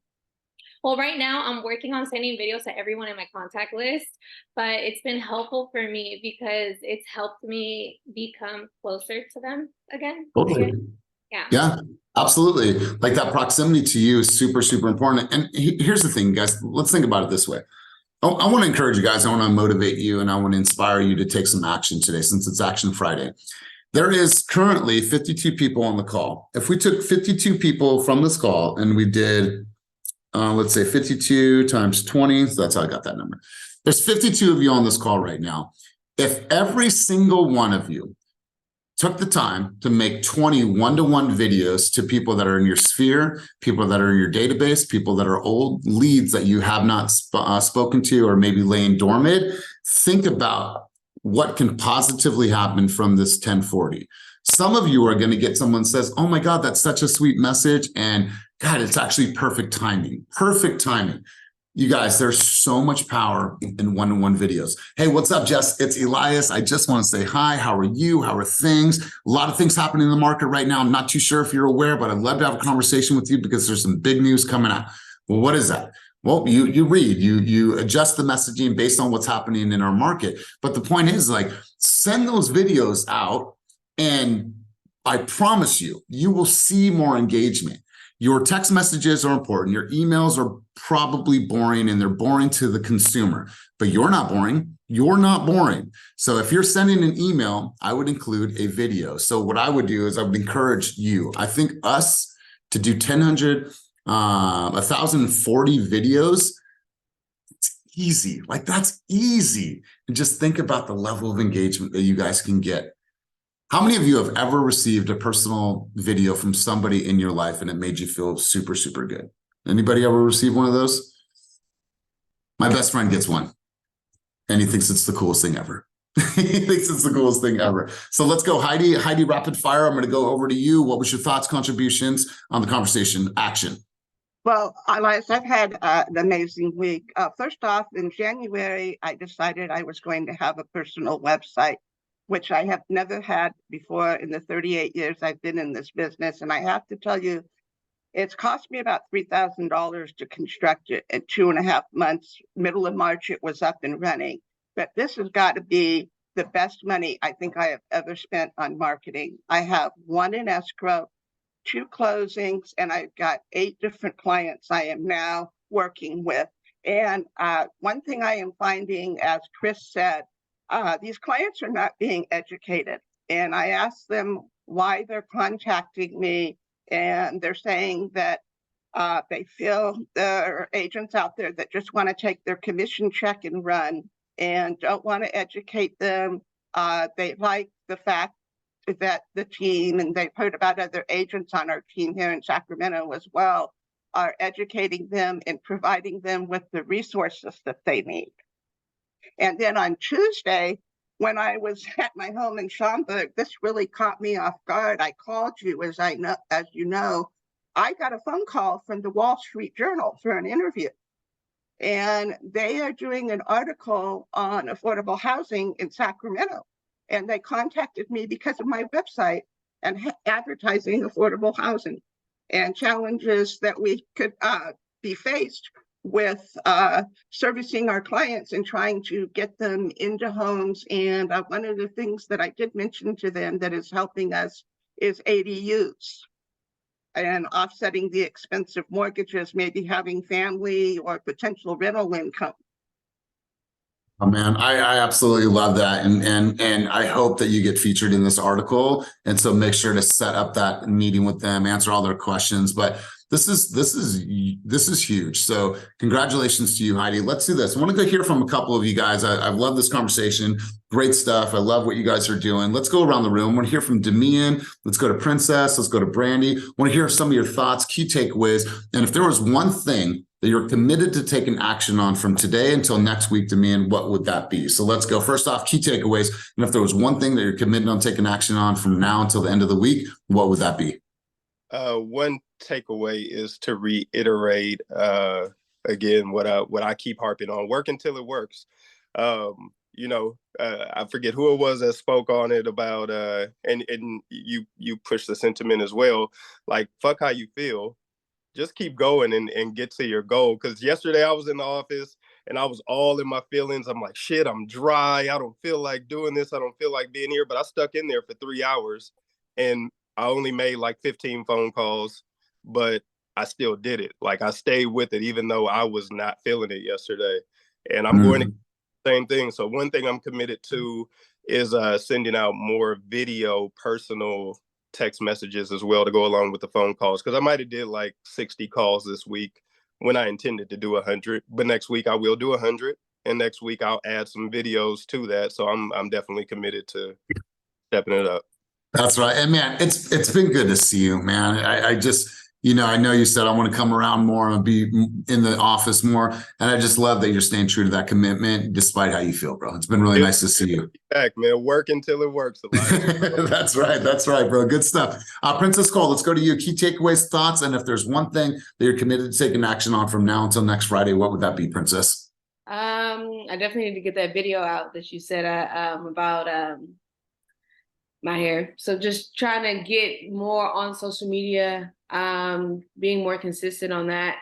well, right now I'm working on sending videos to everyone in my contact list, but it's been helpful for me because it's helped me become closer to them again. Totally. Yeah. Yeah, absolutely. Like that proximity to you is super, super important. And here's the thing, guys, let's think about it this way. I want to encourage you guys. I want to motivate you, and I want to inspire you to take some action today, since it's Action Friday. There is currently 52 people on the call. If we took 52 people from this call and we did, let's say 52 times 20, so that's how I got that number. There's 52 of you on this call right now. If every single one of you took the time to make 20 one-to-one videos to people that are in your sphere, people that are in your database, people that are old leads that you have not spoken to or maybe laying dormant, think about what can positively happen from this 1040. Some of you are going to get someone says, oh my God, that's such a sweet message. And God, it's actually perfect timing. Perfect timing. You guys, there's so much power in one-to-one videos. Hey, what's up, Jess? It's Elias. I just want to say hi. How are you? How are things? A lot of things happening in the market right now. I'm not too sure if you're aware, but I'd love to have a conversation with you because there's some big news coming out. Well, what is that? Well, you read, you adjust the messaging based on what's happening in our market. But the point is, like, send those videos out, and I promise you, you will see more engagement. Your text messages are important. Your emails are probably boring, and they're boring to the consumer, but you're not boring. You're not boring. So if you're sending an email, I would include a video. So what I would do is I would encourage you. I think us to do 1,040 videos, it's easy. Like, that's easy. And just think about the level of engagement that you guys can get. How many of you have ever received a personal video from somebody in your life and it made you feel super, super good? Anybody ever received one of those? My best friend gets one, and he thinks it's the coolest thing ever. He thinks it's the coolest thing ever. So let's go, Heidi. Heidi, rapid fire. I'm going to go over to you. What was your thoughts, contributions on the conversation? Action. Well, Elias, I've had an amazing week. First off, in January, I decided I was going to have a personal website, which I have never had before in the 38 years I've been in this business. And I have to tell you, it's cost me about $3,000 to construct it in 2.5 months. Middle of March, it was up and running. But this has got to be the best money I think I have ever spent on marketing. I have 1 in escrow, 2 closings, and I've got 8 different clients I am now working with. And one thing I am finding, as Chris said, these clients are not being educated. And I asked them why they're contacting me, and they're saying that they feel there are agents out there that just want to take their commission check and run and don't want to educate them. They like the fact that the team, and they've heard about other agents on our team here in Sacramento as well, are educating them and providing them with the resources that they need. And then on Tuesday, when I was at my home in Schaumburg, this really caught me off guard. I called you, as you know, I got a phone call from the Wall Street Journal for an interview. And they are doing an article on affordable housing in Sacramento. And they contacted me because of my website and advertising affordable housing and challenges that we could be faced with servicing our clients and trying to get them into homes. And one of the things that I did mention to them that is helping us is ADUs and offsetting the expensive mortgages, maybe having family or potential rental income. Oh man, I absolutely love that. And I hope that you get featured in this article. And so make sure to set up that meeting with them, answer all their questions. But this is huge. So congratulations to you, Heidi. Let's do this. I want to go hear from a couple of you guys. I've loved this conversation. Great stuff. I love what you guys are doing. Let's go around the room. I want to hear from Demian. Let's go to Princess. Let's go to Brandy. I want to hear some of your thoughts, key takeaways. And if there was one thing that you're committed to taking action on from today until next week, Demian, what would that be? So let's go. First off, key takeaways. And if there was one thing that you're committed on taking action on from now until the end of the week, what would that be? One takeaway is to reiterate again what I keep harping on: work until it works. I forget who it was that spoke on it about and you push the sentiment as well, like fuck how you feel, just keep going and get to your goal. Because yesterday I was in the office and I was all in my feelings. I'm like, shit, I'm dry, I don't feel like doing this, I don't feel like being here. But I stuck in there for 3 hours and I only made like 15 phone calls, but I still did it. Like I stayed with it, even though I was not feeling it yesterday. And I'm going to do the same thing. So one thing I'm committed to is sending out more video, personal text messages as well to go along with the phone calls. Cause I might've did like 60 calls this week when I intended to do 100, but next week I will do 100. And next week I'll add some videos to that. So I'm definitely committed to stepping it up. That's right. And man, it's been good to see you, man. I just, I know you said I want to come around more and be in the office more. And I just love that you're staying true to that commitment despite how you feel, bro. It's been really nice to see you. Back, man. Work until it works. That's right. That's right, bro. Good stuff. Princess Cole, let's go to you. Key takeaways, thoughts, and if there's one thing that you're committed to taking action on from now until next Friday, what would that be, Princess? I definitely need to get that video out that you said about my hair. So just trying to get more on social media, being more consistent on that.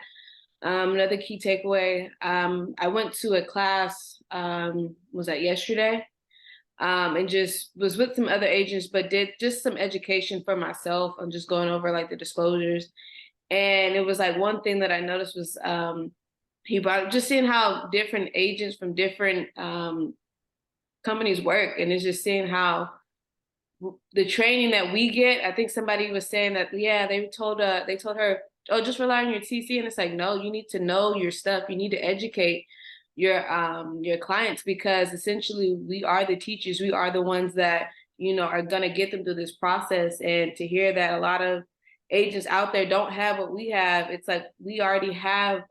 Another key takeaway, I went to a class, was that yesterday? And just was with some other agents, but did just some education for myself. I'm just going over like the disclosures. And it was like one thing that I noticed was he brought up just seeing how different agents from different companies work. And it's just seeing how the training that we get. I think somebody was saying that, yeah, they told her, oh, just rely on your TC. And it's like, no, you need to know your stuff. You need to educate your clients, because essentially we are the teachers. We are the ones that, are going to get them through this process. And to hear that a lot of agents out there don't have what we have, it's like, we already have,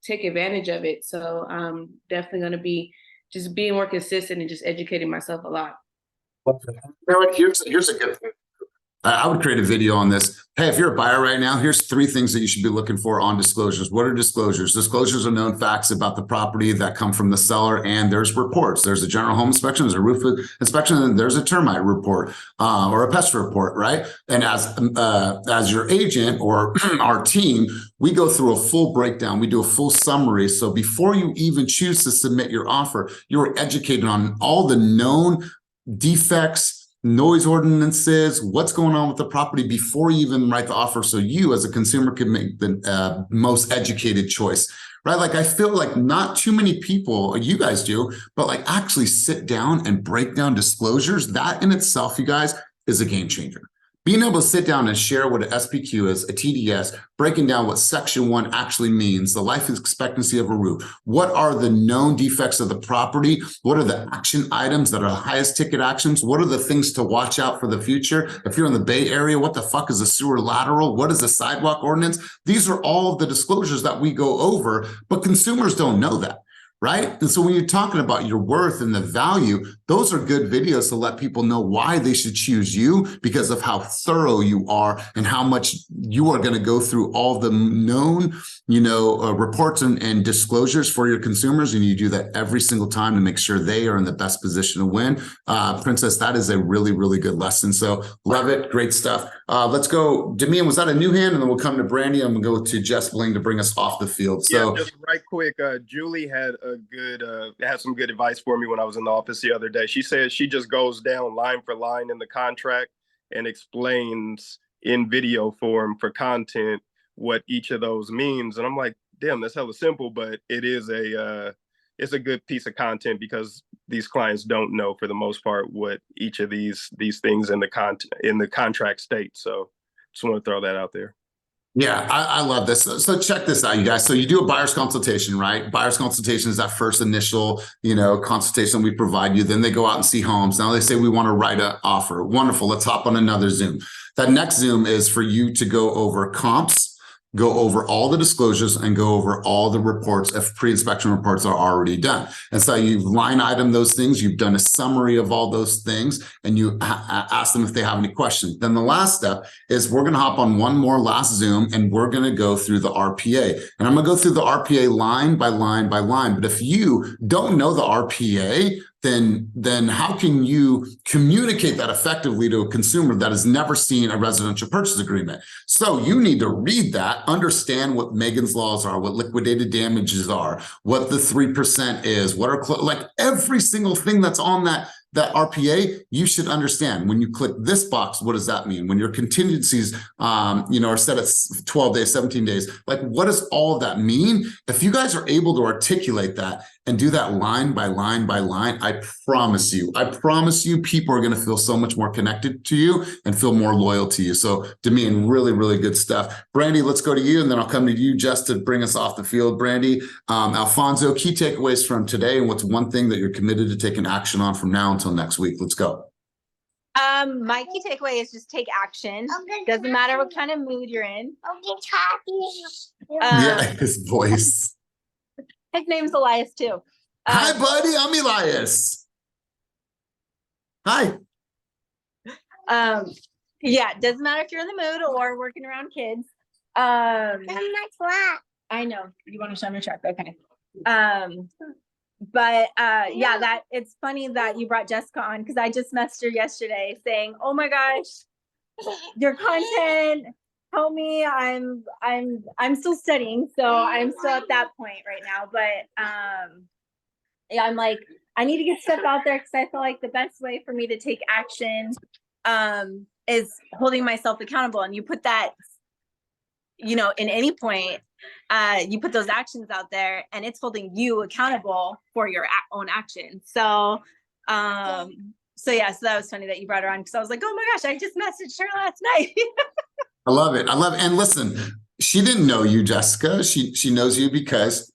take advantage of it. So I'm definitely going to be just being more consistent and just educating myself a lot. Here's a good thing. I would create a video on this. Hey, if you're a buyer right now, here's 3 things that you should be looking for on disclosures. What are disclosures? Disclosures are known facts about the property that come from the seller, and there's reports. There's a general home inspection, there's a roof inspection, and there's a termite report or a pest report, right? And as your agent or our team, we go through a full breakdown. We do a full summary. So before you even choose to submit your offer, you're educated on all the known defects, noise ordinances, what's going on with the property before you even write the offer, so you as a consumer can make the most educated choice, right? Like I feel like not too many people, you guys do, but like actually sit down and break down disclosures. That in itself, you guys, is a game changer. Being able to sit down and share what an SPQ is, a TDS, breaking down what Section 1 actually means, the life expectancy of a roof, what are the known defects of the property, what are the action items that are the highest ticket actions, what are the things to watch out for the future. If you're in the Bay Area, what the fuck is a sewer lateral? What is a sidewalk ordinance? These are all of the disclosures that we go over, but consumers don't know that. right? And so when you're talking about your worth and the value, those are good videos to let people know why they should choose you, because of how thorough you are and how much you are going to go through all the known, reports and disclosures for your consumers. And you do that every single time to make sure they are in the best position to win. Princess, that is a really, really good lesson. So love it. Great stuff. Let's go. Demian, was that a new hand? And then we'll come to Brandy and we'll go to Jess Bling to bring us off the field. So yeah, just right quick, Julie had some good advice for me when I was in the office the other day. She said she just goes down line for line in the contract and explains in video form for content what each of those means. And I'm like, damn, that's hella simple, but it's a good piece of content because these clients don't know for the most part what each of these things in the contract state. So just want to throw that out there. Yeah, I love this. So check this out, you guys. So you do a buyer's consultation, right? Buyer's consultation is that first initial, consultation we provide you. Then they go out and see homes. Now they say, we want to write an offer. Wonderful. Let's hop on another Zoom. That next Zoom is for you to go over comps, go over all the disclosures, and go over all the reports if pre-inspection reports are already done. And so you've line item those things, you've done a summary of all those things, and you ask them if they have any questions. Then the last step is we're going to hop on one more last Zoom, and we're going to go through the RPA. And I'm going to go through the RPA line by line by line. But if you don't know the RPA, then how can you communicate that effectively to a consumer that has never seen a residential purchase agreement? So you need to read that, understand what Megan's laws are, what liquidated damages are, what the 3% is, what are like every single thing that's on that RPA, you should understand. When you click this box, what does that mean? When your contingencies, are set at 12 days, 17 days, like what does all of that mean? If you guys are able to articulate that and do that line by line by line, I promise you, people are going to feel so much more connected to you and feel more loyal to you. So Demian, really, really good stuff. Brandy, let's go to you, and then I'll come to you just to bring us off the field. Brandy, Alfonso, key takeaways from today, and what's one thing that you're committed to taking action on from now until next week? Let's go. My key takeaway is just take action. Doesn't matter what kind of mood you're in. Yeah, his voice. His name's Elias too. Hi, buddy. I'm Elias. Hi. Yeah, doesn't matter if you're in the mood or working around kids. I know you want to show me your truck. Okay. But yeah, that it's funny that you brought Jessica on, because I just messaged her yesterday saying, oh my gosh, your content, help me. I'm still studying, so I'm still at that point right now. But yeah, I'm like, I need to get stuff out there, because I feel like the best way for me to take action is holding myself accountable. And you put that, in any point, you put those actions out there, and it's holding you accountable for your own action. So yeah, so that was funny that you brought her on, because I was like, oh my gosh, I just messaged her last night. I love it. And listen, she didn't know you, Jessica. She knows you because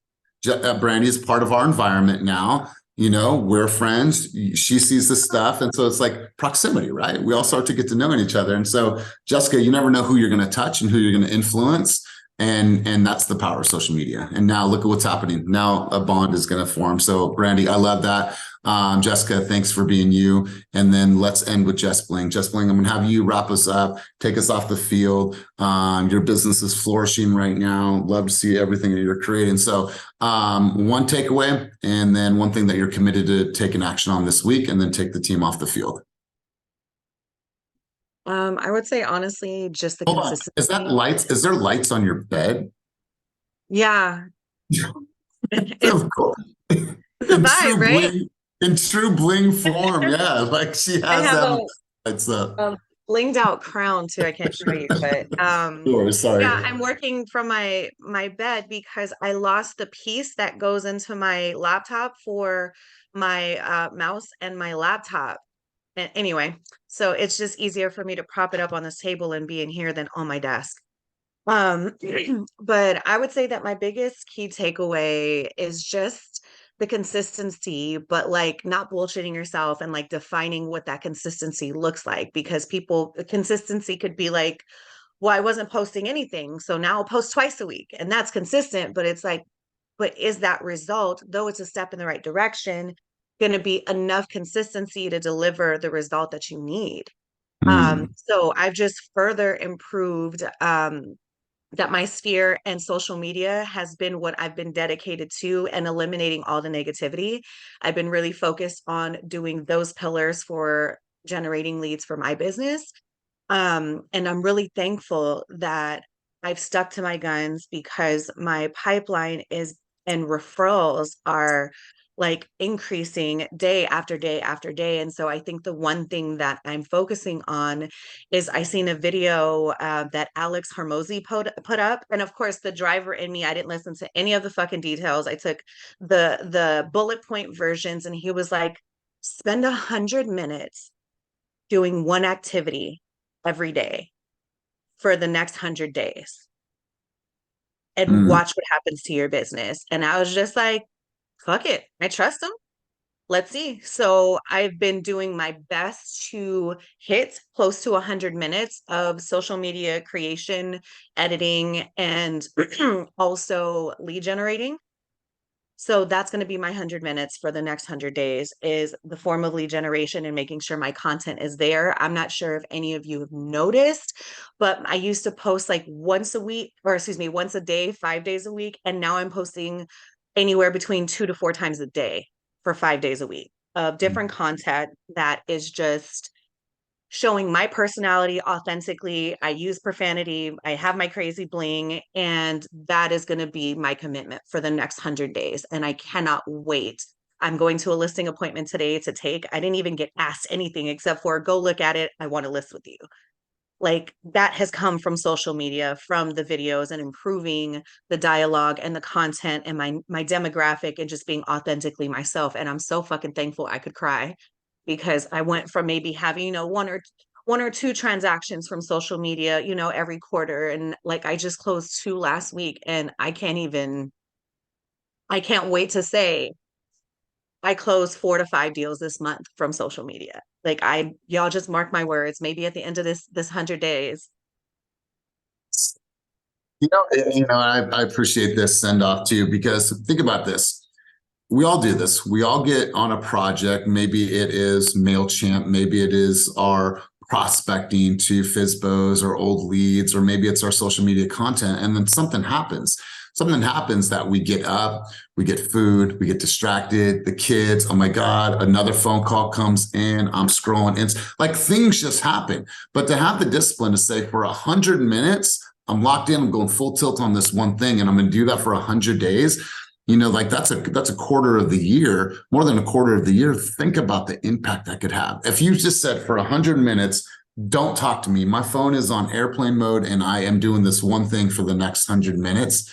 Brandy is part of our environment now. We're friends. She sees this stuff. And so it's like proximity, right? We all start to get to know each other. And so, Jessica, you never know who you're going to touch and who you're going to influence. And that's the power of social media. And now look at what's happening. Now a bond is going to form. So Brandy, I love that. Jessica, thanks for being you. And then let's end with Jess Bling. Jess Bling, I'm going to have you wrap us up, take us off the field. Your business is flourishing right now. Love to see everything that you're creating. So one takeaway, and then one thing that you're committed to taking action on this week, and then take the team off the field. I would say honestly, just the Hold on. consistency. Is that lights? Is there lights on your bed? Yeah. Of course. It's a vibe, right? In true bling form, yeah. Like she has that lights up. A blinged out crown too. I can't show you, but sorry. yeah, I'm working from my bed because I lost the piece that goes into my laptop for my mouse and my laptop. Anyway, so it's just easier for me to prop it up on this table and be in here than on my desk. But I would say that my biggest key takeaway is just the consistency, but like not bullshitting yourself and like defining what that consistency looks like, because consistency could be like, well, I wasn't posting anything, so now I'll post twice a week, and that's consistent. But it's like, but is that result, though it's a step in the right direction, going to be enough consistency to deliver the result that you need? So I've just further improved that my sphere and social media has been what I've been dedicated to, and eliminating all the negativity. I've been really focused on doing those pillars for generating leads for my business. And I'm really thankful that I've stuck to my guns, because my pipeline is and referrals are like increasing day after day after day. And so I think the one thing that I'm focusing on is, I seen a video that Alex Hormozy put up. And of course, the driver in me, I didn't listen to any of the fucking details. I took the bullet point versions, and he was like, spend 100 minutes doing one activity every day for the next 100 days and watch what happens to your business. And I was just like, fuck it. I trust him. Let's see. So I've been doing my best to hit close to 100 minutes of social media creation, editing, and also lead generating. So that's going to be my 100 minutes for the next 100 days, is the form of lead generation and making sure my content is there. I'm not sure if any of you have noticed, but I used to post like once a day, 5 days a week. And now I'm posting anywhere between 2 to 4 times a day for 5 days a week of different content that is just showing my personality authentically. I use profanity. I have my crazy bling, and that is going to be my commitment for the next 100 days. And I cannot wait. I'm going to a listing appointment today to take. I didn't even get asked anything except for, go look at it. I want to list with you. Like, that has come from social media, from the videos, and improving the dialogue and the content and my demographic, and just being authentically myself. And I'm so fucking thankful I could cry, because I went from maybe having, one or two transactions from social media, every quarter. And like, I just closed 2 last week, and I can't wait to say I closed 4 to 5 deals this month from social media. Like, y'all just mark my words, maybe at the end of this 100 days. I appreciate this send off too, because think about this. We all do this. We all get on a project. Maybe it is MailChimp. Maybe it is our prospecting to FSBOs or old leads, or maybe it's our social media content. And then something happens. Something happens that we get up, we get food, we get distracted, the kids, oh my God, another phone call comes in, I'm scrolling. It's like, things just happen. But to have the discipline to say, for 100 minutes, I'm locked in, I'm going full tilt on this one thing, and I'm going to do that for 100 days. Like, that's a quarter of the year, more than a quarter of the year. Think about the impact that could have. If you just said, for 100 minutes, don't talk to me. My phone is on airplane mode, and I am doing this one thing for the next 100 minutes.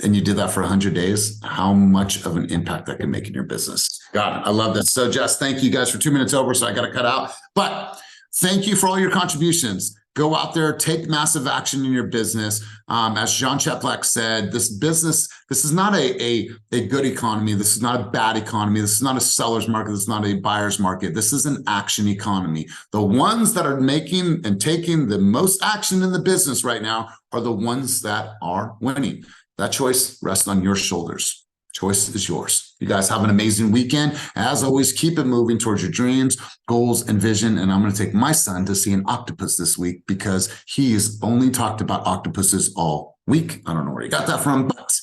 And you did that for 100 days, how much of an impact that can make in your business. God, I love this. So Jess, thank you guys for 2 minutes over. So I got to cut out, but thank you for all your contributions. Go out there, take massive action in your business. As John Cheplak said, this is not a good economy. This is not a bad economy. This is not a seller's market. This is not a buyer's market. This is an action economy. The ones that are making and taking the most action in the business right now are the ones that are winning. That choice rests on your shoulders. Choice is yours. You guys have an amazing weekend. As always, keep it moving towards your dreams, goals, and vision. And I'm going to take my son to see an octopus this week, because he's only talked about octopuses all week. I don't know where he got that from, but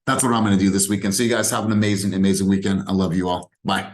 that's what I'm going to do this weekend. So you guys have an amazing, amazing weekend. I love you all. Bye.